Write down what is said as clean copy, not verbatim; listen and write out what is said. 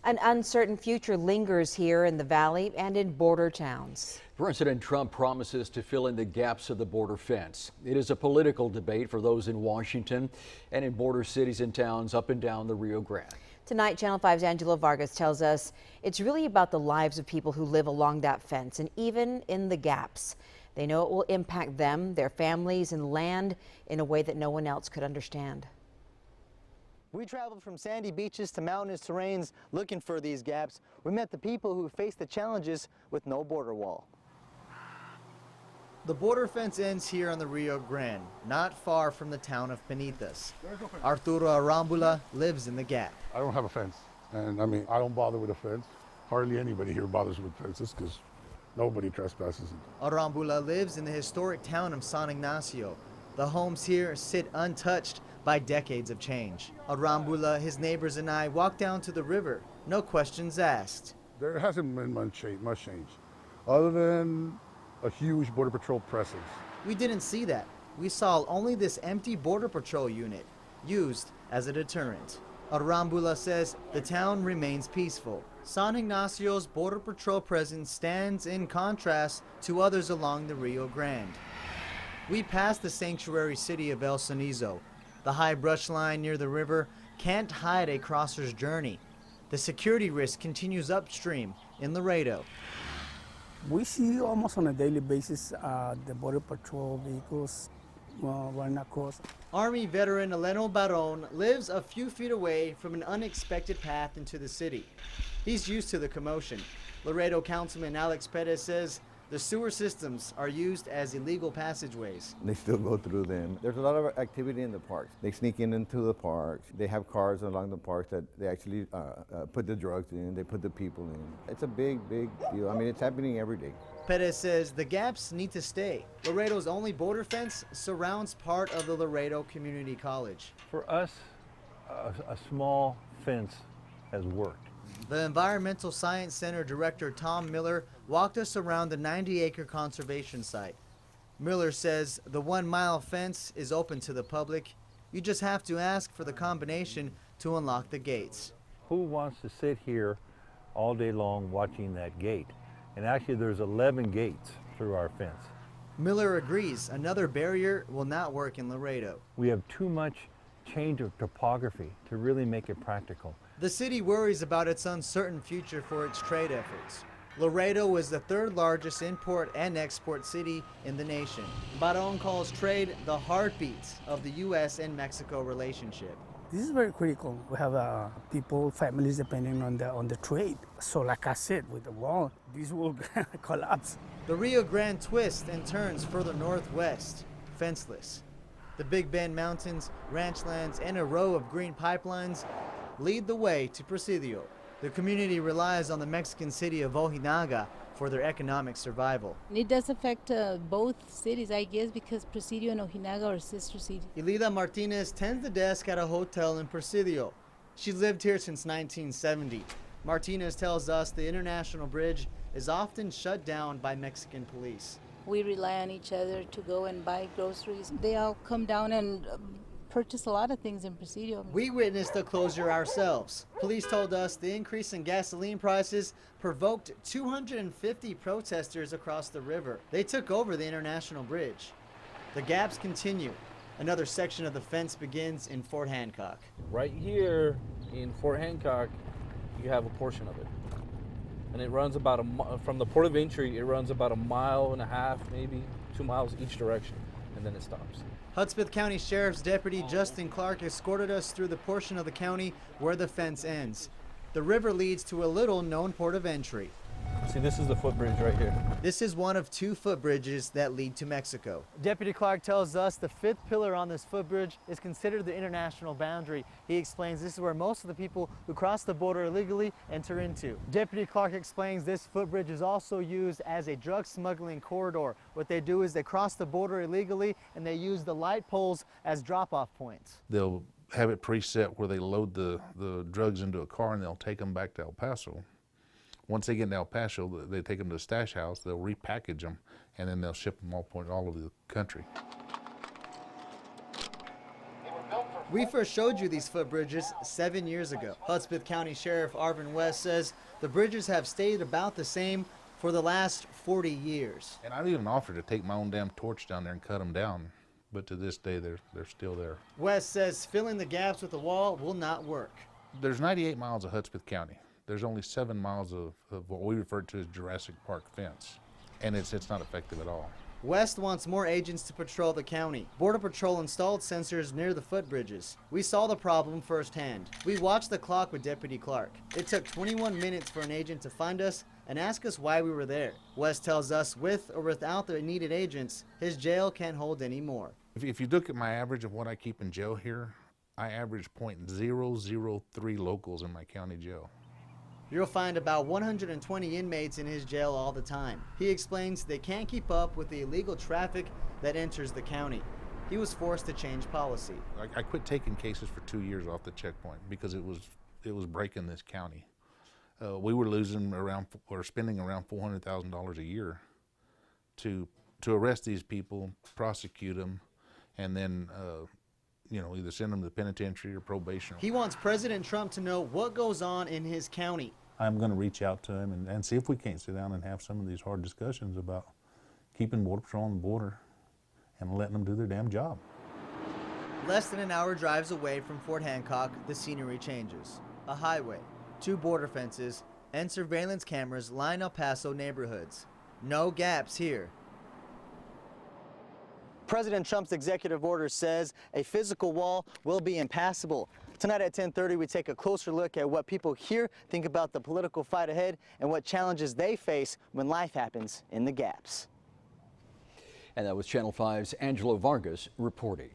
An uncertain future lingers here in the valley and in border towns. President Trump promises to fill in the gaps of the border fence. It is a political debate for those in Washington and in border cities and towns up and down the Rio Grande. Tonight, Channel 5's Angelo Vargas tells us it's really about the lives of people who live along that fence and even in the gaps. They know it will impact them, their families, and land in a way that no one else could understand. We traveled from sandy beaches to mountainous terrains looking for these gaps. We met the people who face the challenges with no border wall. The border fence ends here on the Rio Grande, not far from the town of Penitas. Arturo Arambula lives in the gap. I don't have a fence, and I mean, I don't bother with a fence. Hardly anybody here bothers with fences because nobody trespasses. Arambula lives in the historic town of San Ignacio. The homes here sit untouched by decades of change. Arambula, his neighbors, and I walked down to the river, no questions asked. There hasn't been much change, other than a huge Border Patrol presence. We didn't see that. We saw only this empty Border Patrol unit, used as a deterrent. Arambula says the town remains peaceful. San Ignacio's Border Patrol presence stands in contrast to others along the Rio Grande. We passed the sanctuary city of El Cenizo. The high brush line near the river can't hide a crosser's journey. The security risk continues upstream in Laredo. We see almost on a daily basis the Border Patrol vehicles running across. Army veteran Eleno Baron lives a few feet away from an unexpected path into the city. He's used to the commotion. Laredo Councilman Alex Perez says the sewer systems are used as illegal passageways. They still go through them. There's a lot of activity in the parks. They sneak in into the parks. They have cars along the parks that they actually put the drugs in, they put the people in. It's a big, big deal. I mean, it's happening every day. Perez says the gaps need to stay. Laredo's only border fence surrounds part of the Laredo Community College. For us, a small fence has worked. The Environmental Science Center director Tom Miller walked us around the 90-acre conservation site. Miller says the 1-mile fence is open to the public. You just have to ask for the combination to unlock the gates. Who wants to sit here all day long watching that gate? And actually there's 11 gates through our fence. Miller agrees another barrier will not work in Laredo. We have too much change of topography to really make it practical. The city worries about its uncertain future for its trade efforts. Laredo is the third largest import and export city in the nation. Baron calls trade the heartbeat of the U.S. and Mexico relationship. This is very critical. We have people, families depending on the trade. So like I said, with the wall, this will collapse. The Rio Grande twists and turns further northwest, fenceless. The Big Bend Mountains, ranchlands, and a row of green pipelines lead the way to Presidio. The community relies on the Mexican city of Ojinaga for their economic survival. It does affect both cities, I guess, because Presidio and Ojinaga are sister cities. Elida Martinez tends the desk at a hotel in Presidio. She's lived here since 1970. Martinez tells us the international bridge is often shut down by Mexican police. We rely on each other to go and buy groceries. They all come down and purchase a lot of things in Presidio. We witnessed the closure ourselves. Police told us the increase in gasoline prices provoked 250 protesters across the river. They took over the international bridge. The gaps continue. Another section of the fence begins in Fort Hancock. Right here in Fort Hancock, you have a portion of it. And it runs about from the port of entry, it runs about 1.5 miles, maybe 2 miles each direction, and then it stops. Hudspeth County Sheriff's Deputy Justin Clark escorted us through the portion of the county where the fence ends. The river leads to a little-known port of entry. See, this is the footbridge right here. This is one of 2 footbridges that lead to Mexico. Deputy Clark tells us the 5th pillar on this footbridge is considered the international boundary. He explains this is where most of the people who cross the border illegally enter into. Deputy Clark explains this footbridge is also used as a drug smuggling corridor. What they do is they cross the border illegally and they use the light poles as drop-off points. They'll have it preset where they load the drugs into a car and they'll take them back to El Paso. Once they get in El Paso, they take them to the stash house, they'll repackage them, and then they'll ship them all over the country. They were built for We first showed you these footbridges 7 years ago. Hudspeth County Sheriff Arvin West says the bridges have stayed about the same for the last 40 years. And I've even offered to take my own damn torch down there and cut them down, but to this day they're still there. West says filling the gaps with the wall will not work. There's 98 miles of Hudspeth County. There's only 7 miles of what we refer to as Jurassic Park fence, and it's not effective at all. West wants more agents to patrol the county. Border Patrol installed sensors near the footbridges. We saw the problem firsthand. We watched the clock with Deputy Clark. It took 21 minutes for an agent to find us and ask us why we were there. West tells us with or without the needed agents, his jail can't hold any more. If you look at my average of what I keep in jail here, I average .003 locals in my county jail. You'll find about 120 inmates in his jail all the time. He explains they can't keep up with the illegal traffic that enters the county. He was forced to change policy. I quit taking cases for 2 years off the checkpoint because it was breaking this county. We were losing spending around $400,000 a year to arrest these people, prosecute them, and then either send them to the penitentiary or probation. He wants President Trump to know what goes on in his county. I'm going to reach out to him and see if we can't sit down and have some of these hard discussions about keeping Border Patrol on the border and letting them do their damn job. Less than an hour drives away from Fort Hancock, the scenery changes. A highway, 2 border fences, and surveillance cameras line El Paso neighborhoods. No gaps here. President Trump's executive order says a physical wall will be impassable. Tonight at 10:30, we take a closer look at what people here think about the political fight ahead and what challenges they face when life happens in the gaps. And that was Channel 5's Angelo Vargas reporting.